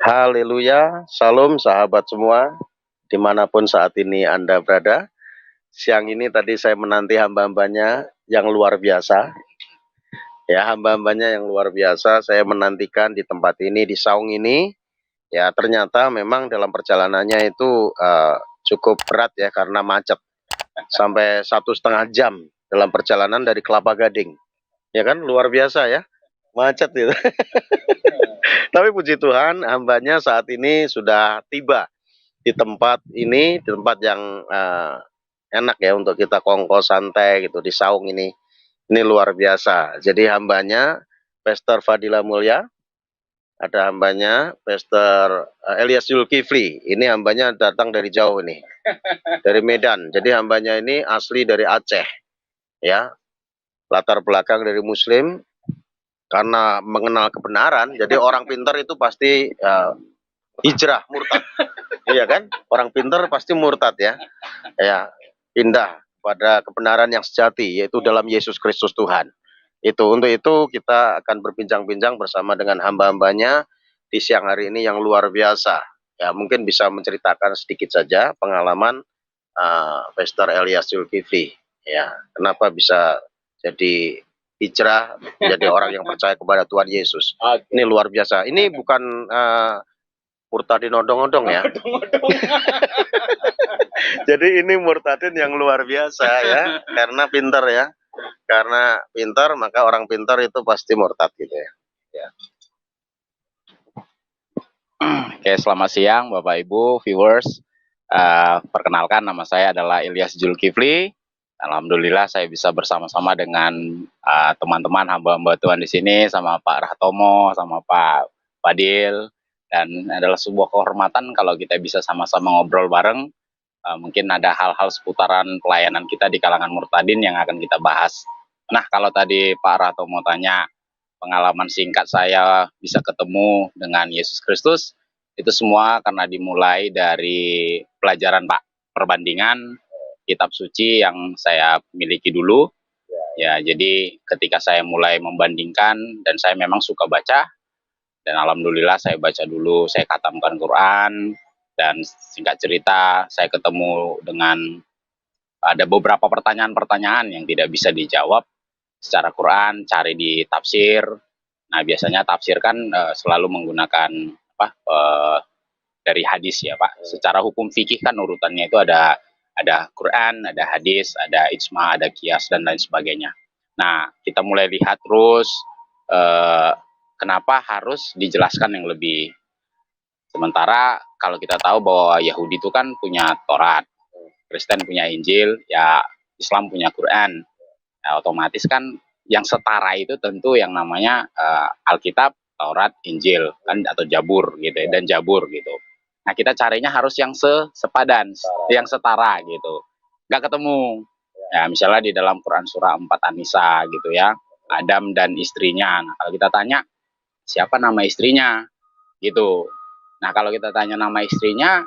Haleluya, salam sahabat semua, dimanapun saat ini Anda berada. Siang ini tadi saya menanti hamba-hambanya yang luar biasa. Ya, hamba-hambanya yang luar biasa, saya menantikan di tempat ini, di saung ini. Ya, ternyata memang dalam perjalanannya itu cukup berat ya, karena macet. Sampai 1,5 jam dalam perjalanan dari Kelapa Gading. Ya kan, luar biasa ya, macet gitu. Tapi puji Tuhan, hambanya saat ini sudah tiba di tempat ini, di tempat yang enak ya untuk kita kongko santai gitu di saung ini. Ini luar biasa. Jadi hambanya Pastor Fadila Mulya, ada hambanya Pastor Elias Zulkifli. Ini hambanya datang dari jauh ini, dari Medan. Jadi hambanya ini asli dari Aceh, ya. Latar belakang dari Muslim, karena mengenal kebenaran. Jadi orang pintar itu pasti hijrah, murtad. Iya kan? Orang pintar pasti murtad ya. Ya, pindah pada kebenaran yang sejati, yaitu dalam Yesus Kristus Tuhan. Untuk itu kita akan berbincang-bincang bersama dengan hamba-hambanya di siang hari ini yang luar biasa. Ya, mungkin bisa menceritakan sedikit saja pengalaman Pastor Elias Zulkifli. Ya, kenapa bisa jadi hijrah, jadi orang yang percaya kepada Tuhan Yesus. Ini luar biasa. Ini bukan murtadin odong-odong ya. Jadi ini murtadin yang luar biasa ya, karena pintar ya. Karena pintar, maka orang pintar itu pasti murtad gitu ya. Ya. Oke, selamat siang Bapak Ibu viewers. Perkenalkan, nama saya adalah Ilyas Zulkifli. Alhamdulillah saya bisa bersama-sama dengan teman-teman hamba-hamba Tuhan di sini, sama Pak Rahtomo, sama Pak Fadil, dan adalah sebuah kehormatan kalau kita bisa sama-sama ngobrol bareng. Mungkin ada hal-hal seputaran pelayanan kita di kalangan murtadin yang akan kita bahas. Nah, kalau tadi Pak Rahtomo tanya pengalaman singkat saya bisa ketemu dengan Yesus Kristus, itu semua karena dimulai dari pelajaran Pak, perbandingan kitab suci yang saya miliki dulu. Ya, jadi ketika saya mulai membandingkan, dan saya memang suka baca, dan alhamdulillah saya baca dulu, saya khatamkan Quran, dan singkat cerita saya ketemu dengan ada beberapa pertanyaan-pertanyaan yang tidak bisa dijawab secara Quran, cari di tafsir. Nah, biasanya tafsir kan selalu menggunakan dari hadis ya Pak. Secara hukum fikih kan urutannya itu ada Quran, ada hadis, ada ijma, ada kias dan lain sebagainya. Nah, kita mulai lihat terus kenapa harus dijelaskan yang lebih. Sementara kalau kita tahu bahwa Yahudi itu kan punya Taurat, Kristen punya Injil, ya Islam punya Quran. Nah, otomatis kan yang setara itu tentu yang namanya Alkitab, Taurat, Injil kan, atau Jabur gitu ya, dan Jabur gitu. Nah, kita carinya harus yang sepadan, yang setara gitu. Nggak ketemu. Ya, misalnya di dalam Quran surah 4 An-Nisa gitu ya, Adam dan istrinya. Nah, kalau kita tanya siapa nama istrinya gitu. Nah, kalau kita tanya nama istrinya,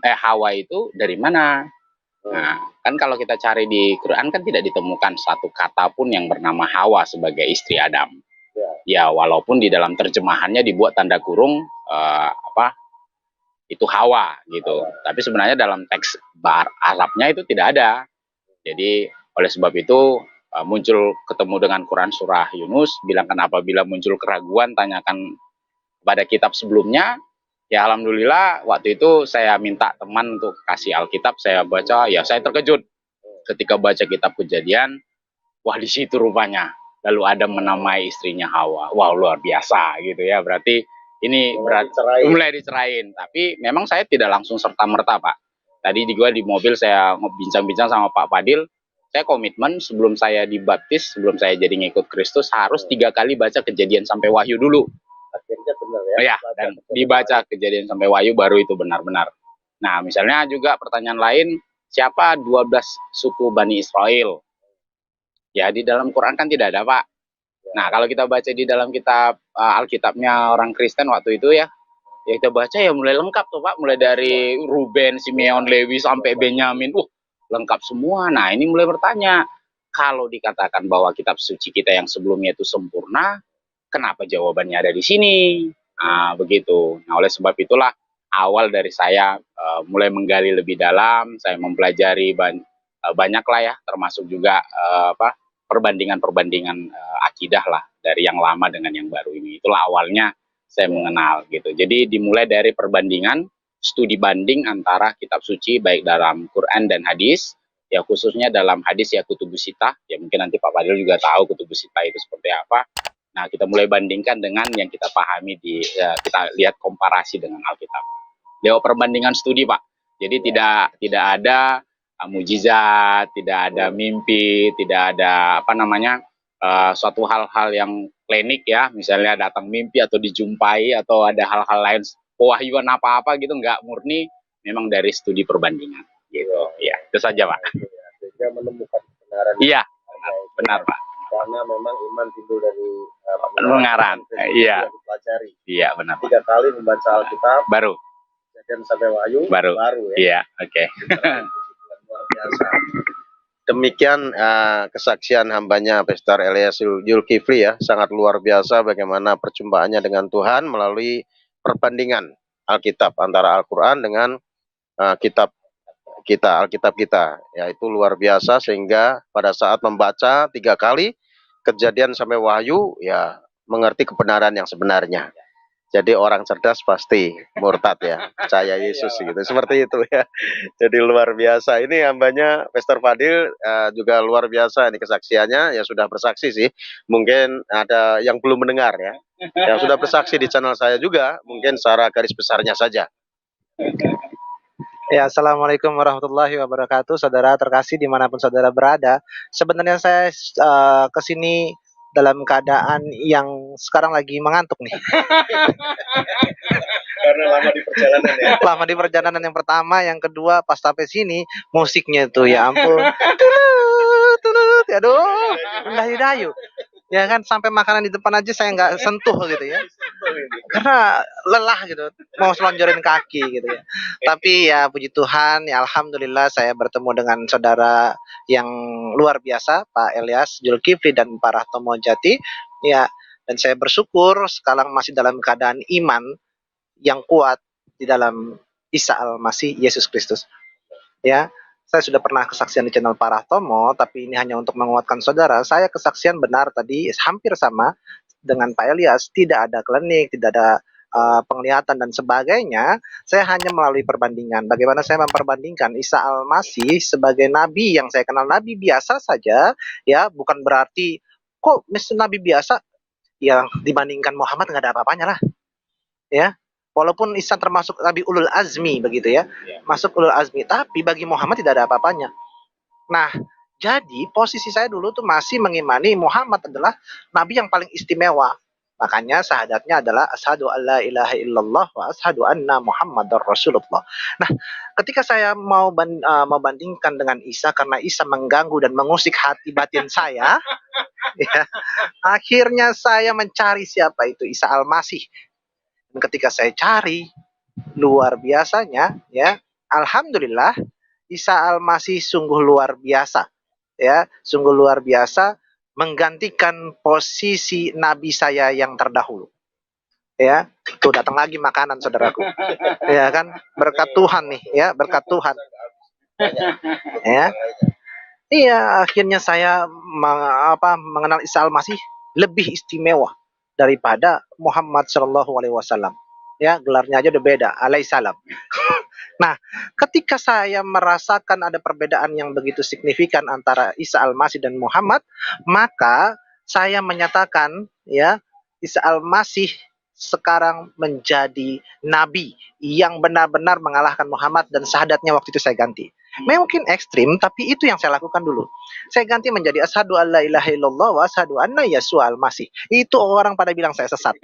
Hawa itu dari mana? Nah, kan kalau kita cari di Quran kan tidak ditemukan satu kata pun yang bernama Hawa sebagai istri Adam. Ya, walaupun di dalam terjemahannya dibuat tanda kurung itu Hawa gitu. Tapi sebenarnya dalam teks Arabnya itu tidak ada. Jadi oleh sebab itu muncul ketemu dengan Quran surah Yunus, bilangkan apabila muncul keraguan tanyakan pada kitab sebelumnya. Ya alhamdulillah waktu itu saya minta teman untuk kasih Alkitab, saya baca, ya saya terkejut ketika baca kitab Kejadian. Wah, di situ rupanya lalu Adam menamai istrinya Hawa. Wah, luar biasa gitu ya. Berarti ini mulai dicerain. Tapi memang saya tidak langsung serta-merta Pak. Tadi di mobil saya bincang-bincang sama Pak Fadil, saya komitmen sebelum saya dibaptis, sebelum saya jadi ngikut Kristus, harus 3 kali baca Kejadian sampai Wahyu dulu. Akhirnya benar ya. Ya, dan dibaca Kejadian sampai Wahyu baru itu benar-benar. Nah, misalnya juga pertanyaan lain, siapa 12 suku Bani Israel? Ya, di dalam Quran kan tidak ada, Pak. Nah, kalau kita baca di dalam kitab Alkitabnya orang Kristen waktu itu ya kita baca ya mulai lengkap tuh, Pak. Mulai dari Ruben, Simeon, Lewi, sampai Benyamin. Lengkap semua. Nah, ini mulai bertanya, kalau dikatakan bahwa kitab suci kita yang sebelumnya itu sempurna, kenapa jawabannya ada di sini? Nah, begitu. Nah, oleh sebab itulah awal dari saya mulai menggali lebih dalam, saya mempelajari banyak lah ya, termasuk juga perbandingan-perbandingan akidah lah dari yang lama dengan yang baru ini. Itulah awalnya saya mengenal gitu. Jadi dimulai dari perbandingan studi banding antara kitab suci baik dalam Quran dan hadis, ya khususnya dalam hadis ya kutubus sitah, ya mungkin nanti Pak Fadil juga tahu kutubus sitah itu seperti apa. Nah, kita mulai bandingkan dengan yang kita pahami kita lihat komparasi dengan Alkitab. Lewat perbandingan studi, Pak. Jadi tidak ada mujizat, tidak ada mimpi, tidak ada suatu hal-hal yang klinik ya, misalnya datang mimpi atau dijumpai atau ada hal-hal lain pewahyuan apa-apa gitu, nggak, murni memang dari studi perbandingan gitu. Ya, itu saja, Pak. Sehingga menemukan kebenaran. Iya, benar, Pak. Karena memang iman timbul dari pendengaran. Iya. Dipelajari. Iya, benar. 3 kali membaca Alkitab. Baru. Dan sampai Wahyu. Baru ya. Iya, oke. Luar biasa. Demikian kesaksian hambanya Pastor Elias Zulkifli ya, sangat luar biasa bagaimana perjumpaannya dengan Tuhan melalui perbandingan Alkitab antara Al-Quran dengan kitab Alkitab kita, ya itu luar biasa sehingga pada saat membaca 3 kali Kejadian sampai Wahyu ya mengerti kebenaran yang sebenarnya. Jadi orang cerdas pasti murtad ya, percaya Yesus gitu, seperti itu ya. Jadi luar biasa. Ini hambanya Pastor Fadil juga luar biasa ini kesaksiannya, ya sudah bersaksi sih. Mungkin ada yang belum mendengar ya, yang sudah bersaksi di channel saya juga, mungkin secara garis besarnya saja. Ya, Assalamualaikum warahmatullahi wabarakatuh, saudara terkasih dimanapun saudara berada. Sebenarnya saya kesini dalam keadaan yang sekarang lagi mengantuk nih. Karena lama di perjalanan ya. Lama di perjalanan yang pertama, yang kedua pas sampai sini musiknya tuh ya ampun. Tulut, aduh, dayu. Ya kan, sampai makanan di depan aja saya nggak sentuh gitu ya. Karena lelah gitu, mau selonjorin kaki gitu ya. Tapi ya puji Tuhan, ya alhamdulillah saya bertemu dengan saudara yang luar biasa, Pak Elias Zulkifli dan Pak Rahtomo Jati. Ya, dan saya bersyukur sekarang masih dalam keadaan iman yang kuat di dalam Isa Al-Masih Yesus Kristus. Ya, saya sudah pernah kesaksian di channel Pak Rahtomo, tapi ini hanya untuk menguatkan saudara. Saya kesaksian benar tadi hampir sama dengan Pak Elias, tidak ada klinik, tidak ada penglihatan dan sebagainya. Saya hanya melalui perbandingan. Bagaimana saya memperbandingkan Isa Al-Masih sebagai nabi yang saya kenal, nabi biasa saja, ya, bukan berarti kok nabi biasa yang dibandingkan Muhammad nggak ada apa-apanya lah, ya. Walaupun Isa termasuk nabi ulul azmi begitu ya, masuk ulul azmi, tapi bagi Muhammad tidak ada apa-apanya. Nah, jadi posisi saya dulu tuh masih mengimani Muhammad adalah nabi yang paling istimewa. Makanya syahadatnya adalah asyhadu alla ilaha illallah wa asyhadu anna Muhammadar Rasulullah. Nah, ketika saya mau bandingkan dengan Isa karena Isa mengganggu dan mengusik hati batin saya, ya, akhirnya saya mencari siapa itu Isa Al-Masih. Dan ketika saya cari, luar biasanya ya, alhamdulillah Isa Al-Masih sungguh luar biasa, ya, sungguh luar biasa menggantikan posisi nabi saya yang terdahulu. Ya, tuh datang lagi makanan saudaraku. Ya kan, berkat Tuhan nih ya, berkat Tuhan. Ya. Iya, akhirnya saya mengenal Isa Al-Masih lebih istimewa daripada Muhammad Shallallahu Alaihi Wasallam. Ya, gelarnya aja udah beda, alaihissalam. Nah, ketika saya merasakan ada perbedaan yang begitu signifikan antara Isa Al-Masih dan Muhammad, maka saya menyatakan ya, Isa Al-Masih sekarang menjadi nabi yang benar-benar mengalahkan Muhammad, dan syahadatnya waktu itu saya ganti. Mungkin ekstrim, tapi itu yang saya lakukan dulu. Saya ganti menjadi asyhadu alla ilaha illallah wa asyhadu anna Yesua Al-Masih. Itu orang pada bilang saya sesat.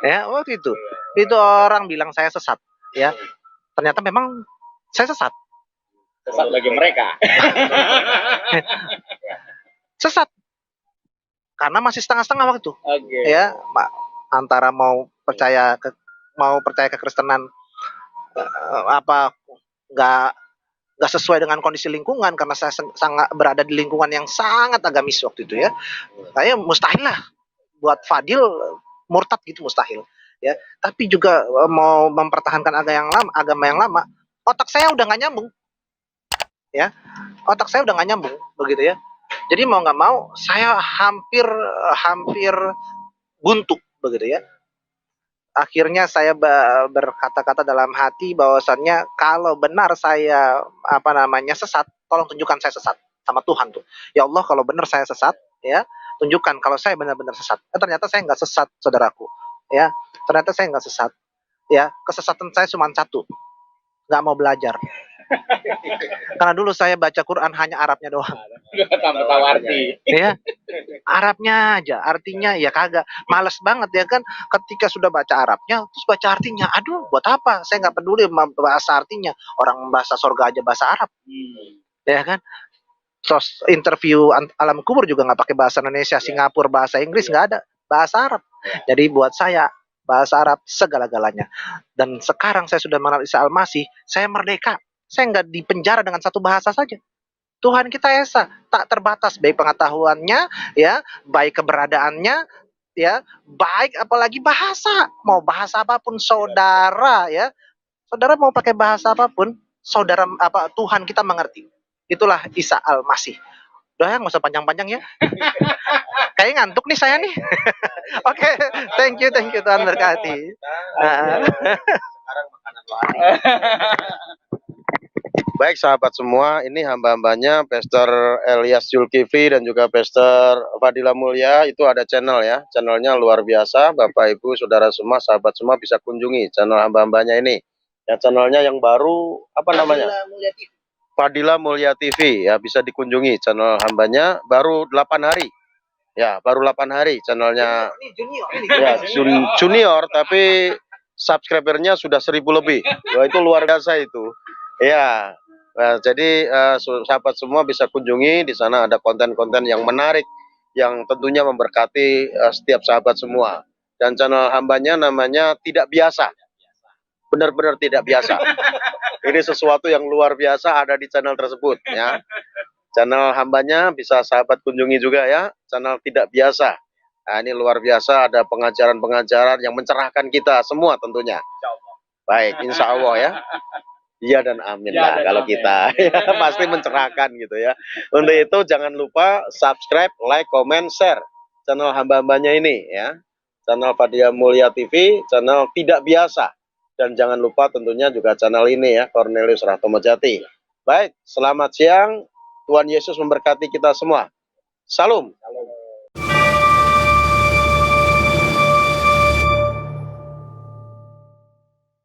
Ya, waktu itu orang bilang saya sesat, ya. Ternyata memang saya sesat. Sesat bagi mereka. Sesat. Karena masih setengah-setengah waktu itu. Okay. Ya, antara mau percaya ke Kristenan apa nggak sesuai dengan kondisi lingkungan, karena saya sangat berada di lingkungan yang sangat agamis waktu itu ya. Saya mustahil lah buat Fadil murtad gitu mustahil ya, tapi juga mau mempertahankan agama yang lama, otak saya udah nggak nyambung ya, otak saya udah nggak nyambung begitu ya. Jadi mau nggak mau saya hampir hampir buntu begitu ya. Akhirnya saya berkata-kata dalam hati bahwasannya kalau benar saya apa namanya sesat, tolong tunjukkan saya sesat sama Tuhan tuh. Ya Allah, kalau benar saya sesat, ya tunjukkan kalau saya benar-benar sesat. Ternyata saya nggak sesat, saudaraku. Ya, ternyata saya nggak sesat. Ya, kesesatan saya cuma satu, nggak mau belajar. Karena dulu saya baca Quran hanya Arabnya doang. Tambah tahu arti. Ya, Arabnya aja, artinya ya kagak, males banget ya kan, ketika sudah baca Arabnya terus baca artinya, aduh buat apa, saya nggak peduli sama bahasa artinya, orang bahasa sorga aja bahasa Arab ya kan. Terus interview alam kubur juga nggak pakai bahasa Indonesia, Singapura bahasa Inggris nggak ada, bahasa Arab. Jadi buat saya bahasa Arab segala-galanya. Dan sekarang saya sudah mengenal Isa Al-Masih, saya merdeka, saya nggak dipenjara dengan satu bahasa saja. Tuhan kita esa, tak terbatas baik pengetahuannya, ya, baik keberadaannya, ya, baik apalagi bahasa. Mau bahasa apapun saudara, ya. Saudara mau pakai bahasa apapun, saudara apa Tuhan kita mengerti. Itulah Isa Al-Masih. Udah ya, nggak usah panjang-panjang ya. Kayaknya ngantuk nih saya nih. Oke, thank you Tuhan berkati. Sekarang makanan lari. Baik sahabat semua, ini hamba-hambanya Pastor Elias Zulkifli dan juga Pastor Fadila Mulya, itu ada channel ya, channelnya luar biasa. Bapak Ibu Saudara semua, sahabat semua bisa kunjungi channel hamba-hambanya ini. Ya, channelnya yang baru apa namanya? Fadila Mulya TV ya, bisa dikunjungi channel hambanya, baru 8 hari. Ya, baru 8 hari channelnya. Ya, junior tapi subscribernya sudah 1000 lebih. Wah, itu luar biasa itu. Ya. Nah, jadi sahabat semua bisa kunjungi di sana, ada konten-konten yang menarik yang tentunya memberkati setiap sahabat semua. Dan channel hambanya namanya Tidak Biasa. Benar-benar tidak biasa. Ini sesuatu yang luar biasa ada di channel tersebut ya. Channel hambanya bisa sahabat kunjungi juga ya, channel Tidak Biasa. Nah, ini luar biasa, ada pengajaran-pengajaran yang mencerahkan kita semua tentunya. Baik, insya Allah ya. Iya dan amin Ya, lah dan kalau amin. kita ya, pasti mencerahkan gitu ya. Untuk itu jangan lupa subscribe, like, comment, share channel hamba-hambanya ini ya. Channel Fadila Mulya TV, channel Tidak Biasa. Dan jangan lupa tentunya juga channel ini ya, Cornelius Rahtomojati. Baik, selamat siang. Tuhan Yesus memberkati kita semua. Salam.